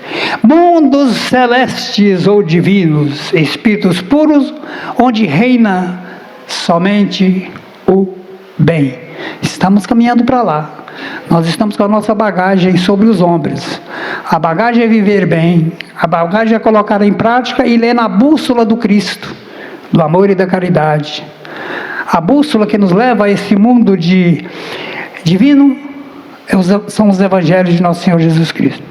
Mundos celestes ou divinos, espíritos puros, onde reina somente o bem. Estamos caminhando para lá. Nós estamos com a nossa bagagem sobre os ombros. A bagagem é viver bem, a bagagem é colocar em prática e ler na bússola do Cristo, do amor e da caridade. A bússola que nos leva a esse mundo divino são os evangelhos de nosso Senhor Jesus Cristo.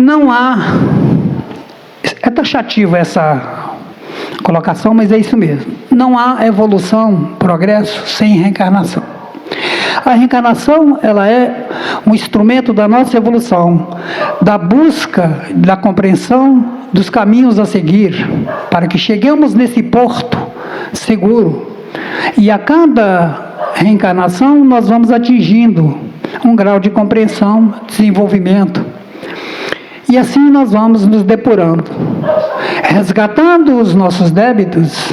não há... É taxativa essa colocação, mas é isso mesmo. Não há evolução, progresso, sem reencarnação. A reencarnação, ela é um instrumento da nossa evolução, da busca, da compreensão dos caminhos a seguir, para que cheguemos nesse porto seguro. E a cada reencarnação, nós vamos atingindo um grau de compreensão, desenvolvimento. E assim nós vamos nos depurando, resgatando os nossos débitos,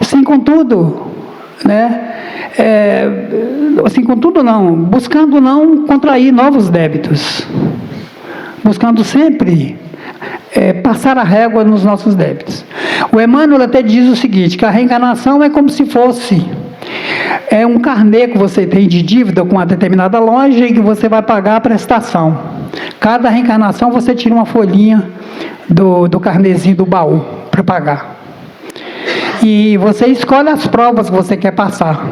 sem contudo, assim, contudo não, buscando não contrair novos débitos, buscando sempre passar a régua nos nossos débitos. O Emmanuel até diz o seguinte, que a reencarnação é como se fosse um carnê que você tem de dívida com uma determinada loja e que você vai pagar a prestação. Cada reencarnação você tira uma folhinha do carnezinho do baú para pagar. E você escolhe as provas que você quer passar.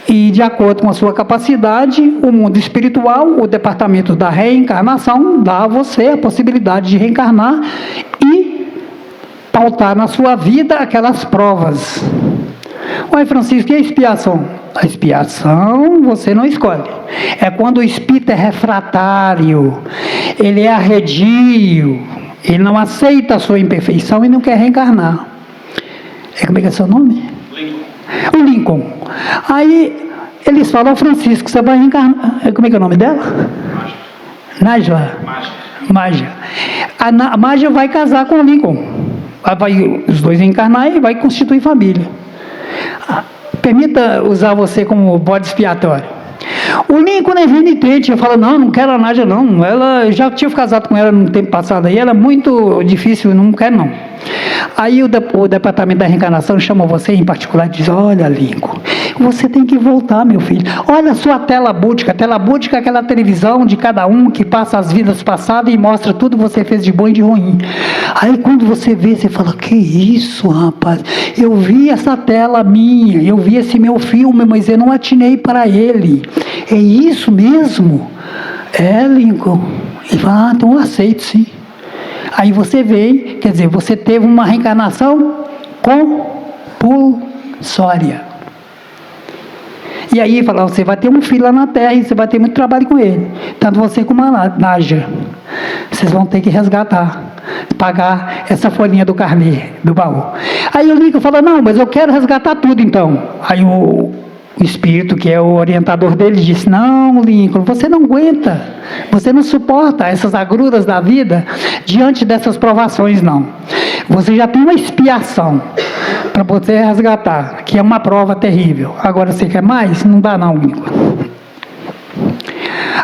E de acordo com a sua capacidade, o mundo espiritual, o departamento da reencarnação, dá a você a possibilidade de reencarnar e pautar na sua vida aquelas provas. Ué, Francisco, e a expiação? A expiação você não escolhe. É quando o espírito é refratário, ele é arredio, ele não aceita a sua imperfeição e não quer reencarnar. Como é que é seu nome? Lincoln. O Lincoln. Aí eles falam, Francisco, você vai reencarnar. Como é que é o nome dela? Nájila. Mágia. A Mágia vai casar com o Lincoln. Os dois reencarnar e vai constituir família. Permita usar você como bode expiatório. O Lincoln é renitente, eu falo, não quero a Nádia não, ela, já tinha casado com ela no tempo passado, aí ela é muito difícil, não quero não. Aí o departamento da reencarnação chama você em particular e diz, olha Lincoln, você tem que voltar meu filho, olha a sua tela búdica é aquela televisão de cada um que passa as vidas passadas e mostra tudo que você fez de bom e de ruim. Aí quando você vê, você fala, que isso rapaz, eu vi essa tela minha, eu vi esse meu filme, mas eu não atinei para ele. É isso mesmo? É, Lincoln. Ele fala, então eu aceito sim. Aí você vem, quer dizer, você teve uma reencarnação compulsória. E aí fala, você vai ter um filho lá na Terra e você vai ter muito trabalho com ele. Tanto você como a Nádia. Vocês vão ter que resgatar, pagar essa folhinha do carnê, do baú. Aí o Lincoln fala, não, mas eu quero resgatar tudo então. Aí o espírito, que é o orientador dele, disse, não, Lincoln, você não aguenta, você não suporta essas agruras da vida diante dessas provações, não. Você já tem uma expiação para você resgatar, que é uma prova terrível. Agora você quer mais? Não dá não, Lincoln.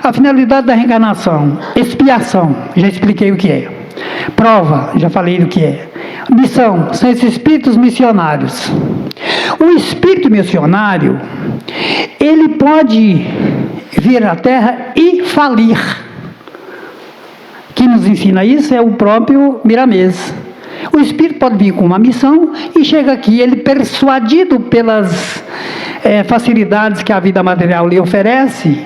A finalidade da reencarnação, expiação, já expliquei o que é. Prova, já falei do que é. Missão, são esses espíritos missionários. O espírito missionário, ele pode vir à Terra e falir. Quem nos ensina isso é o próprio Miramês. O espírito pode vir com uma missão e chega aqui, ele persuadido pelas facilidades que a vida material lhe oferece,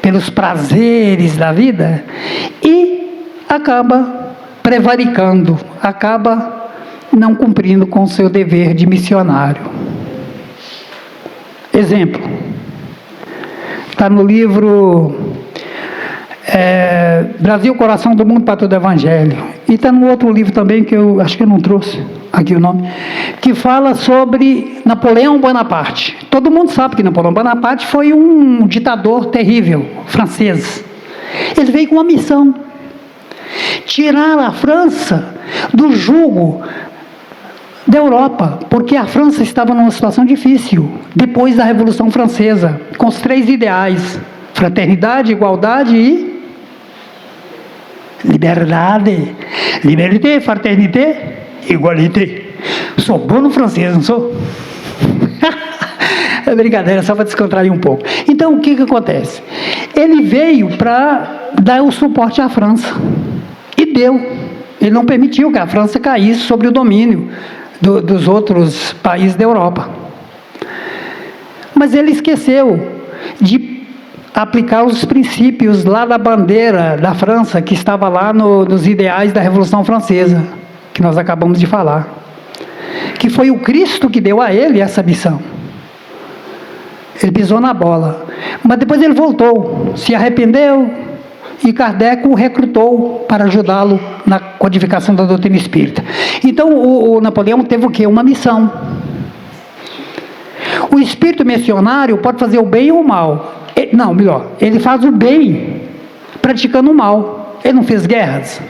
pelos prazeres da vida, e acaba prevaricando, acaba não cumprindo com o seu dever de missionário. Exemplo, está no livro Brasil, Coração do Mundo, Pátria do Evangelho, e está no outro livro também, que eu acho que eu não trouxe aqui o nome, que fala sobre Napoleão Bonaparte. Todo mundo sabe que Napoleão Bonaparte foi um ditador terrível, francês. Ele veio com uma missão, tirar a França do jugo da Europa, porque a França estava numa situação difícil, depois da Revolução Francesa, com os 3 ideais, fraternidade, igualdade e liberdade. Liberté, fraternité, igualité. Sou bom no francês, não sou? É brincadeira, só para descontrair um pouco. Então, o que acontece? Ele veio para dar o suporte à França, e deu. Ele não permitiu que a França caísse sobre o domínio dos outros países da Europa. Mas ele esqueceu de aplicar os princípios lá da bandeira da França, que estava lá nos ideais da Revolução Francesa, que nós acabamos de falar. Que foi o Cristo que deu a ele essa missão. Ele pisou na bola. Mas depois ele voltou, se arrependeu, e Kardec o recrutou para ajudá-lo na codificação da doutrina espírita. Então, o Napoleão teve o quê? Uma missão. O espírito missionário pode fazer o bem ou o mal. Não, melhor, ele faz o bem praticando o mal. Ele não fez guerras?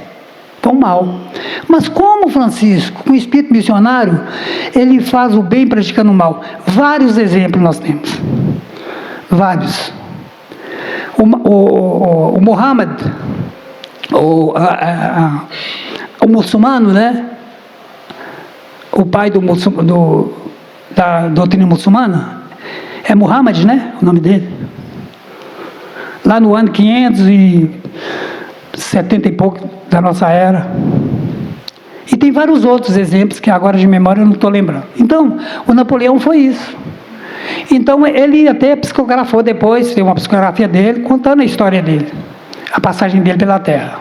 Então, mal. Mas como Francisco, com o espírito missionário, ele faz o bem praticando o mal? Vários exemplos nós temos. Vários. O Muhammad, o muçulmano, né? O pai da doutrina muçulmana, é Muhammad, né? O nome dele. Lá no ano 570 e pouco da nossa era. E tem vários outros exemplos que agora de memória eu não estou lembrando. Então, o Napoleão foi isso. Então, ele até psicografou depois, tem uma psicografia dele, contando a história dele, a passagem dele pela Terra.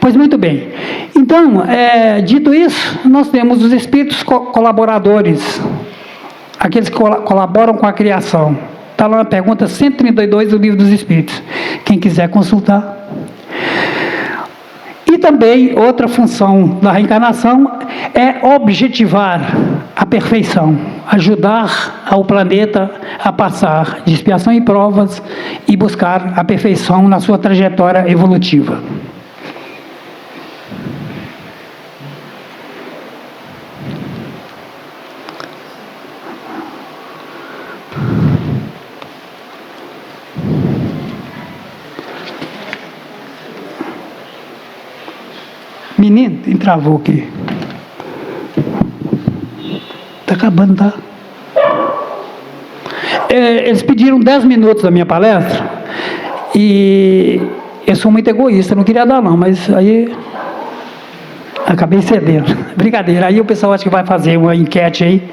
Pois muito bem. Então, dito isso, nós temos os espíritos colaboradores, aqueles que colaboram com a criação. Está lá na pergunta 132 do Livro dos Espíritos, quem quiser consultar. E também, outra função da reencarnação é objetivar a perfeição, ajudar ao planeta a passar de expiação e provas e buscar a perfeição na sua trajetória evolutiva. Menino, entravou aqui. Está acabando, tá? Eles pediram 10 minutos da minha palestra e eu sou muito egoísta, não queria dar não, mas aí acabei cedendo. Brincadeira, aí o pessoal acha que vai fazer uma enquete aí.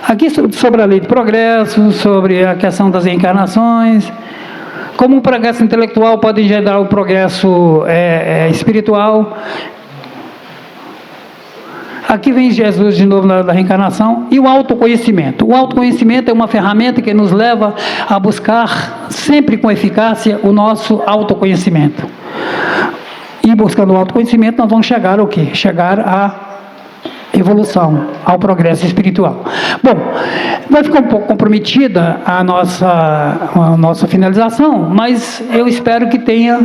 Aqui sobre a lei de progresso, sobre a questão das reencarnações, como o progresso intelectual pode gerar o progresso espiritual. Aqui vem Jesus de novo na reencarnação. E o autoconhecimento. O autoconhecimento é uma ferramenta que nos leva a buscar, sempre com eficácia, o nosso autoconhecimento. E buscando o autoconhecimento, nós vamos chegar ao quê? Chegar à evolução, ao progresso espiritual. Bom, vai ficar um pouco comprometida a nossa finalização, mas eu espero que tenha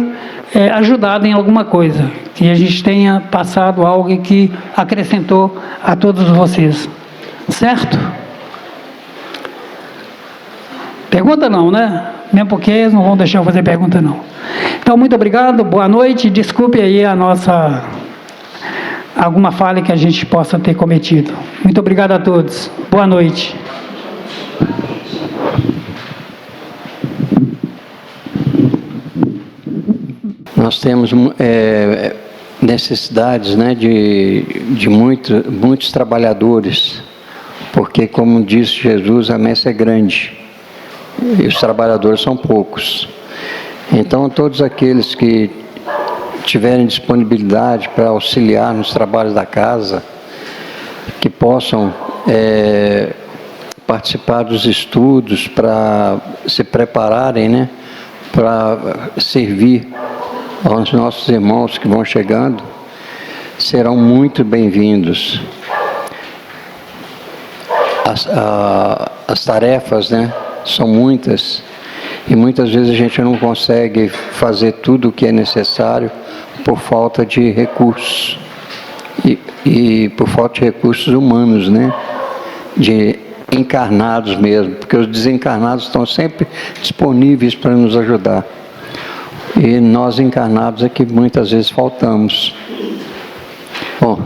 ajudado em alguma coisa, que a gente tenha passado algo que acrescentou a todos vocês. Certo? Pergunta não, né? Mesmo porque eles não vão deixar eu fazer pergunta não. Então, muito obrigado, boa noite, desculpe aí alguma falha que a gente possa ter cometido. Muito obrigado a todos. Boa noite. Nós temos necessidades, né, de muitos trabalhadores, porque, como disse Jesus, a messe é grande e os trabalhadores são poucos. Então, todos aqueles que tiverem disponibilidade para auxiliar nos trabalhos da casa, que possam participar dos estudos, para se prepararem, né, para servir aos nossos irmãos que vão chegando, serão muito bem-vindos. As tarefas, né, são muitas, e muitas vezes a gente não consegue fazer tudo o que é necessário por falta de recursos e por falta de recursos humanos, né? De encarnados mesmo, porque os desencarnados estão sempre disponíveis para nos ajudar. E nós encarnados é que muitas vezes faltamos. Bom,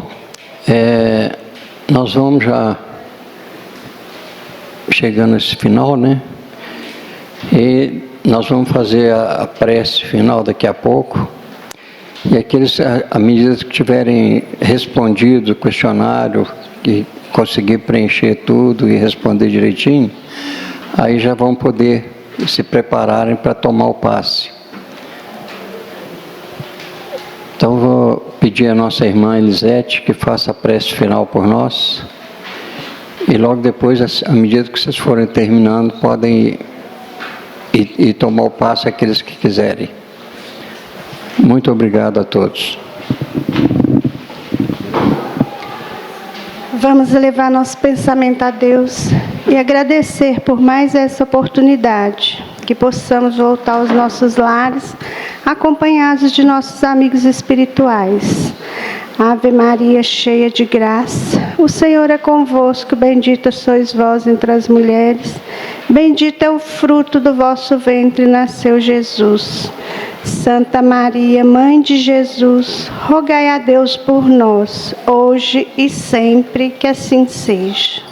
nós vamos já chegando a esse final, né? E nós vamos fazer a prece final daqui a pouco. E aqueles, à medida que tiverem respondido o questionário, que conseguir preencher tudo e responder direitinho, aí já vão poder se prepararem para tomar o passe. Então, vou pedir à nossa irmã Elisete que faça a prece final por nós. E logo depois, à medida que vocês forem terminando, podem ir tomar o passe aqueles que quiserem. Muito obrigado a todos. Vamos elevar nosso pensamento a Deus e agradecer por mais essa oportunidade, que possamos voltar aos nossos lares, acompanhados de nossos amigos espirituais. Ave Maria, cheia de graça, o Senhor é convosco, bendita sois vós entre as mulheres, bendito é o fruto do vosso ventre, nasceu Jesus. Santa Maria, Mãe de Jesus, rogai a Deus por nós, hoje e sempre, que assim seja.